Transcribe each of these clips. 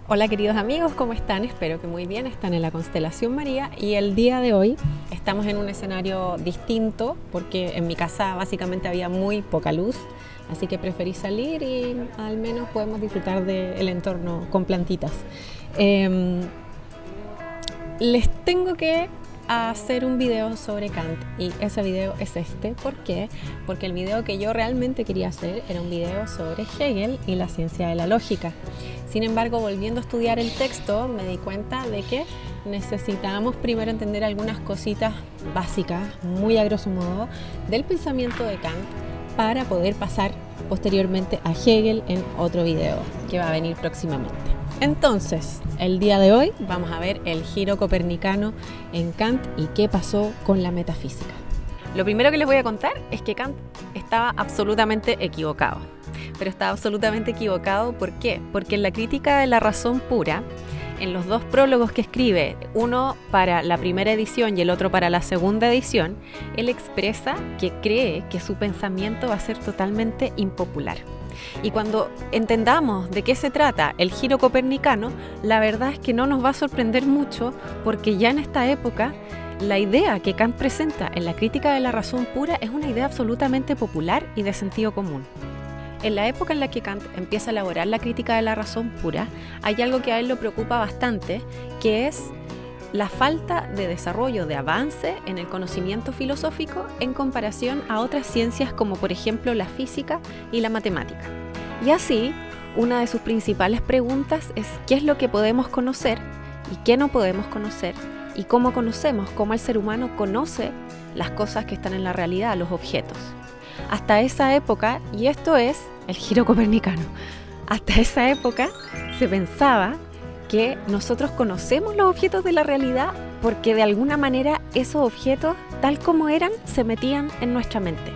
Hola queridos amigos, ¿cómo están? Espero que muy bien, están en la constelación María y el día de hoy estamos en un escenario distinto porque en mi casa básicamente había muy poca luz, así que preferí salir y al menos podemos disfrutar del entorno con plantitas. Les tengo que hacer un video sobre Kant y ese video es este. ¿Por qué? Porque el video que yo realmente quería hacer era un video sobre Hegel y la ciencia de la lógica. Sin embargo, volviendo a estudiar el texto, me di cuenta de que necesitábamos primero entender algunas cositas básicas, muy a grosso modo, del pensamiento de Kant para poder pasar posteriormente a Hegel en otro video que va a venir próximamente. Entonces, el día de hoy vamos a ver el giro copernicano en Kant y qué pasó con la metafísica. Lo primero que les voy a contar es que Kant estaba absolutamente equivocado. Pero estaba absolutamente equivocado, ¿por qué? Porque en la crítica de la razón pura, en los dos prólogos que escribe, uno para la primera edición y el otro para la segunda edición, él expresa que cree que su pensamiento va a ser totalmente impopular. Y cuando entendamos de qué se trata el giro copernicano, la verdad es que no nos va a sorprender mucho porque ya en esta época la idea que Kant presenta en la crítica de la razón pura es una idea absolutamente popular y de sentido común. En la época en la que Kant empieza a elaborar la crítica de la razón pura, hay algo que a él lo preocupa bastante, que es la falta de desarrollo, de avance en el conocimiento filosófico en comparación a otras ciencias como por ejemplo la física y la matemática. Y así, una de sus principales preguntas es ¿qué es lo que podemos conocer y qué no podemos conocer? Y cómo conocemos, cómo el ser humano conoce las cosas que están en la realidad, los objetos. Hasta esa época, y esto es el giro copernicano, hasta esa época se pensaba que nosotros conocemos los objetos de la realidad porque de alguna manera esos objetos, tal como eran, se metían en nuestra mente.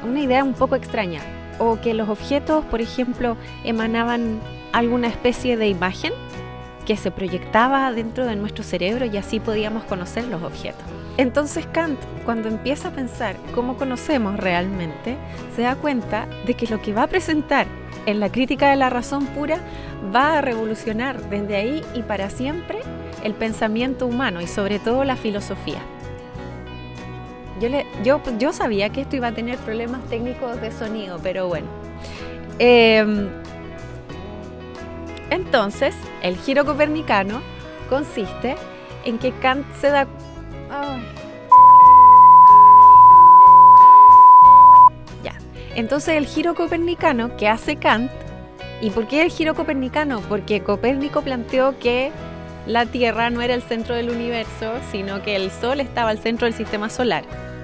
Una idea un poco extraña. O que los objetos, por ejemplo, emanaban alguna especie de imagen que se proyectaba dentro de nuestro cerebro y así podíamos conocer los objetos. Entonces Kant, cuando empieza a pensar cómo conocemos realmente, se da cuenta de que lo que va a presentar en la crítica de la razón pura va a revolucionar desde ahí y para siempre el pensamiento humano y sobre todo la filosofía. Yo sabía que esto iba a tener problemas técnicos de sonido, pero bueno. Entonces, el giro copernicano consiste en que Kant se da... Ya. Entonces, el giro copernicano que hace Kant... ¿Y por qué el giro copernicano? Porque Copérnico planteó que la Tierra no era el centro del universo, sino que el Sol estaba al centro del sistema solar.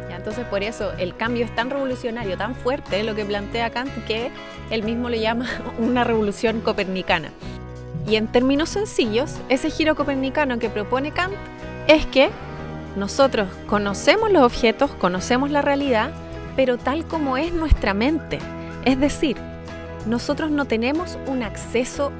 Entonces por eso el cambio es tan revolucionario, tan fuerte lo que plantea Kant que él mismo le llama una revolución copernicana. Y en términos sencillos, ese giro copernicano que propone Kant es que nosotros conocemos los objetos, conocemos la realidad, pero tal como es nuestra mente. Es decir, nosotros no tenemos un acceso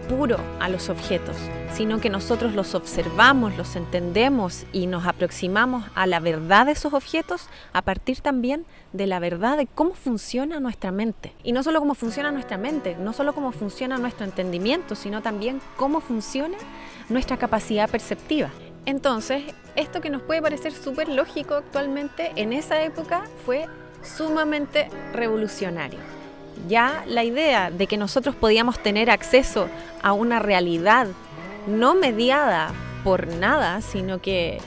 puro a los objetos, sino que nosotros los observamos, los entendemos y nos aproximamos a la verdad de esos objetos a partir también de la verdad de cómo funciona nuestra mente. Y no solo cómo funciona nuestra mente, no solo cómo funciona nuestro entendimiento, sino también cómo funciona nuestra capacidad perceptiva. Entonces, esto que nos puede parecer súper lógico actualmente, en esa época fue sumamente revolucionario. Ya la idea de que nosotros podíamos tener acceso a una realidad no mediada por nada, sino que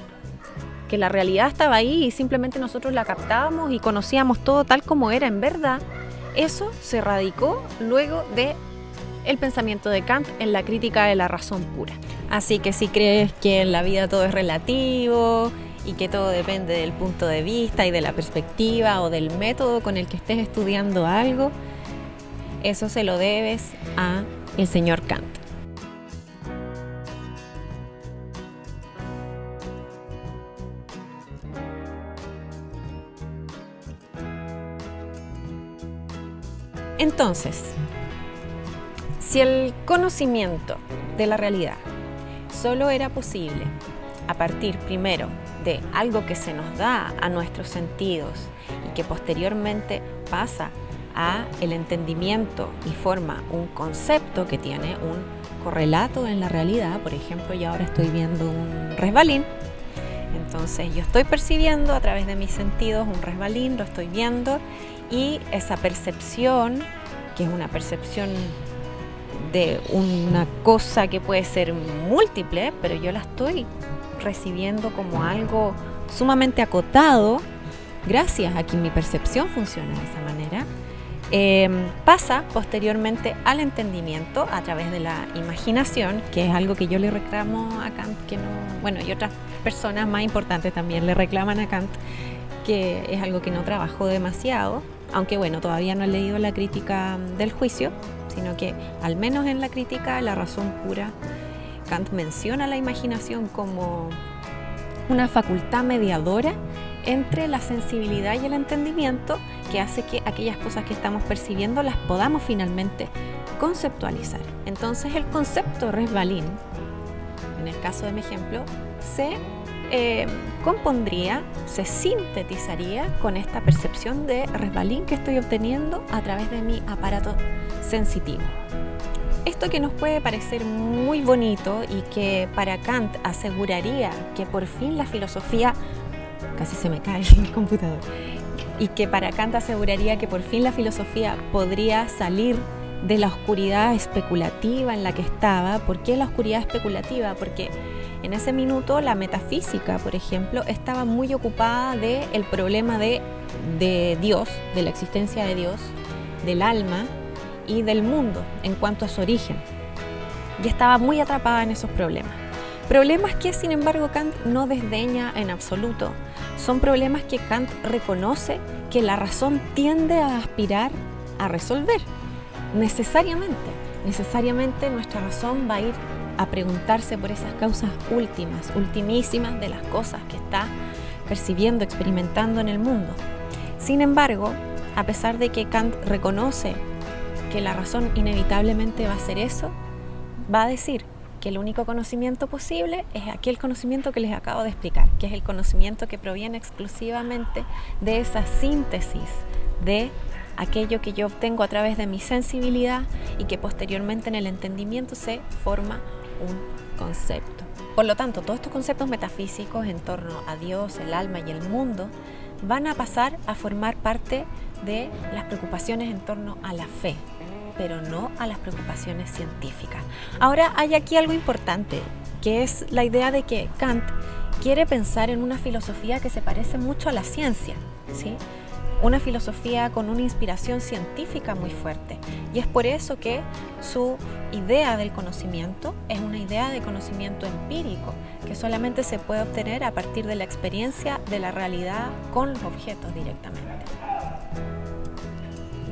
la realidad estaba ahí y simplemente nosotros la captábamos y conocíamos todo tal como era en verdad, eso se radicó luego del pensamiento de Kant en la crítica de la razón pura. Así que si crees que en la vida todo es relativo y que todo depende del punto de vista y de la perspectiva o del método con el que estés estudiando algo, eso se lo debes a el señor Kant. Entonces, si el conocimiento de la realidad solo era posible a partir primero de algo que se nos da a nuestros sentidos y que posteriormente pasa a el entendimiento y forma un concepto que tiene un correlato en la realidad. Por ejemplo, yo ahora estoy viendo un resbalín. Entonces yo estoy percibiendo a través de mis sentidos un resbalín, lo estoy viendo, y esa percepción, que es una percepción de una cosa que puede ser múltiple, pero yo la estoy recibiendo como algo sumamente acotado, gracias a que mi percepción funciona de esa manera. Pasa posteriormente al entendimiento a través de la imaginación, que es algo que yo le reclamo a Kant, y otras personas más importantes también le reclaman a Kant, que es algo que no trabajó demasiado, aunque todavía no he leído la crítica del juicio, sino que al menos en la crítica La razón pura, Kant menciona la imaginación como una facultad mediadora entre la sensibilidad y el entendimiento, que hace que aquellas cosas que estamos percibiendo las podamos finalmente conceptualizar. Entonces el concepto resbalín, en el caso de mi ejemplo, se compondría, se sintetizaría con esta percepción de resbalín que estoy obteniendo a través de mi aparato sensitivo. Esto que nos puede parecer muy bonito y que para Kant aseguraría que por fin la filosofía, casi se me cae el computador, y que para Kant aseguraría que por fin la filosofía podría salir de la oscuridad especulativa en la que estaba. ¿Por qué la oscuridad especulativa? Porque en ese minuto la metafísica, por ejemplo, estaba muy ocupada del problema de Dios, de la existencia de Dios, del alma y del mundo en cuanto a su origen. Y estaba muy atrapada en esos problemas. Problemas que, sin embargo, Kant no desdeña en absoluto. Son problemas que Kant reconoce que la razón tiende a aspirar a resolver. Necesariamente nuestra razón va a ir a preguntarse por esas causas ultimísimas de las cosas que está percibiendo, experimentando en el mundo. Sin embargo, a pesar de que Kant reconoce que la razón inevitablemente va a hacer eso, va a decir que el único conocimiento posible es aquel conocimiento que les acabo de explicar, que es el conocimiento que proviene exclusivamente de esa síntesis de aquello que yo obtengo a través de mi sensibilidad y que posteriormente en el entendimiento se forma un concepto. Por lo tanto, todos estos conceptos metafísicos en torno a Dios, el alma y el mundo van a pasar a formar parte de las preocupaciones en torno a la fe, pero no a las preocupaciones científicas. Ahora hay aquí algo importante, que es la idea de que Kant quiere pensar en una filosofía que se parece mucho a la ciencia, ¿sí? Una filosofía con una inspiración científica muy fuerte. Y es por eso que su idea del conocimiento es una idea de conocimiento empírico, que solamente se puede obtener a partir de la experiencia de la realidad con los objetos directamente.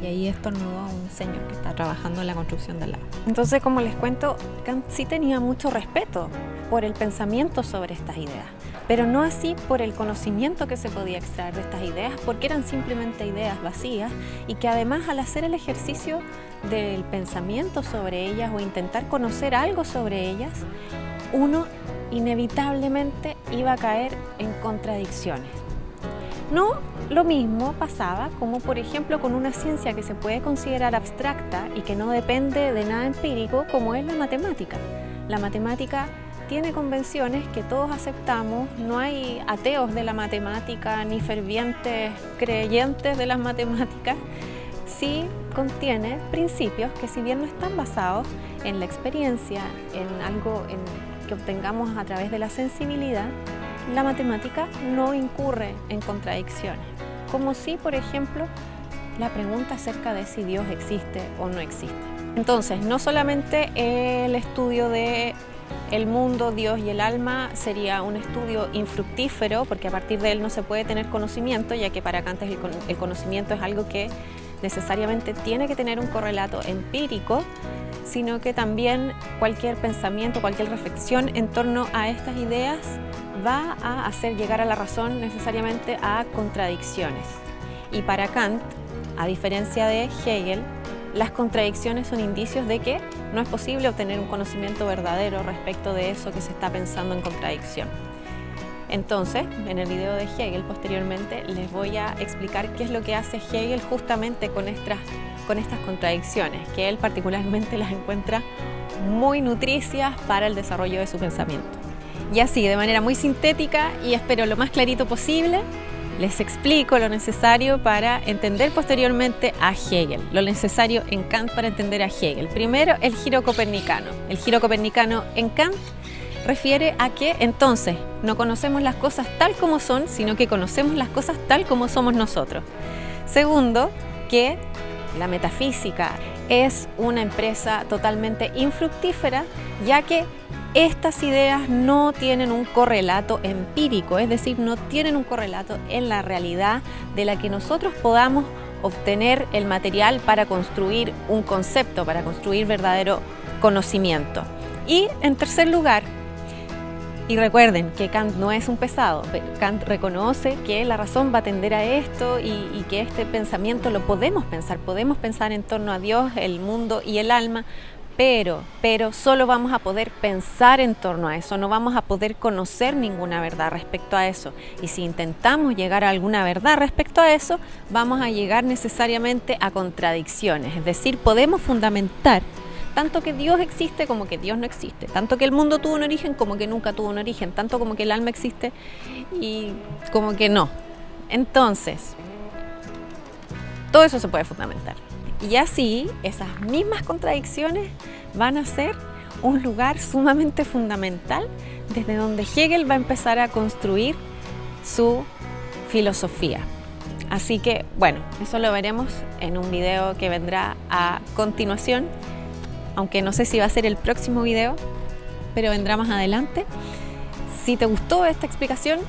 Y ahí estornudó un señor que está trabajando en la construcción del lago. Entonces, como les cuento, Kant sí tenía mucho respeto por el pensamiento sobre estas ideas, pero no así por el conocimiento que se podía extraer de estas ideas, porque eran simplemente ideas vacías y que además, al hacer el ejercicio del pensamiento sobre ellas o intentar conocer algo sobre ellas, uno inevitablemente iba a caer en contradicciones. No lo mismo pasaba como, por ejemplo, con una ciencia que se puede considerar abstracta y que no depende de nada empírico, como es la matemática. La matemática tiene convenciones que todos aceptamos, no hay ateos de la matemática ni fervientes creyentes de las matemáticas. Sí contiene principios que, si bien no están basados en la experiencia, en algo que obtengamos a través de la sensibilidad, la matemática no incurre en contradicciones, como si, por ejemplo, la pregunta acerca de si Dios existe o no existe. Entonces, no solamente el estudio de el mundo, Dios y el alma sería un estudio infructífero, porque a partir de él no se puede tener conocimiento, ya que para Kant el conocimiento es algo que necesariamente tiene que tener un correlato empírico, sino que también cualquier pensamiento, cualquier reflexión en torno a estas ideas va a hacer llegar a la razón necesariamente a contradicciones. Y para Kant, a diferencia de Hegel, las contradicciones son indicios de que no es posible obtener un conocimiento verdadero respecto de eso que se está pensando en contradicción. Entonces, en el video de Hegel posteriormente les voy a explicar qué es lo que hace Hegel justamente con estas contradicciones, que él particularmente las encuentra muy nutricias para el desarrollo de su pensamiento. Y así, de manera muy sintética y espero lo más clarito posible, les explico lo necesario para entender posteriormente a Hegel, lo necesario en Kant para entender a Hegel. Primero, el giro copernicano. El giro copernicano en Kant refiere a que entonces no conocemos las cosas tal como son, sino que conocemos las cosas tal como somos nosotros. Segundo, que la metafísica es una empresa totalmente infructífera, ya que estas ideas no tienen un correlato empírico, es decir, no tienen un correlato en la realidad de la que nosotros podamos obtener el material para construir un concepto, para construir verdadero conocimiento. Y en tercer lugar, y recuerden que Kant no es un pesado, Kant reconoce que la razón va a tender a esto y que este pensamiento lo podemos pensar en torno a Dios, el mundo y el alma, pero solo vamos a poder pensar en torno a eso, no vamos a poder conocer ninguna verdad respecto a eso. Y si intentamos llegar a alguna verdad respecto a eso, vamos a llegar necesariamente a contradicciones, es decir, podemos fundamentar tanto que Dios existe como que Dios no existe, tanto que el mundo tuvo un origen como que nunca tuvo un origen, tanto como que el alma existe y como que no. Entonces, todo eso se puede fundamentar. Y así, esas mismas contradicciones van a ser un lugar sumamente fundamental desde donde Hegel va a empezar a construir su filosofía. Así que, bueno, eso lo veremos en un video que vendrá a continuación, aunque no sé si va a ser el próximo video, pero vendrá más adelante. Si te gustó esta explicación,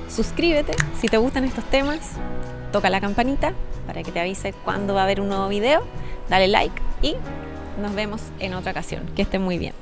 suscríbete. Si te gustan estos temas, toca la campanita para que te avise cuando va a haber un nuevo video. Dale like y nos vemos en otra ocasión. Que estén muy bien.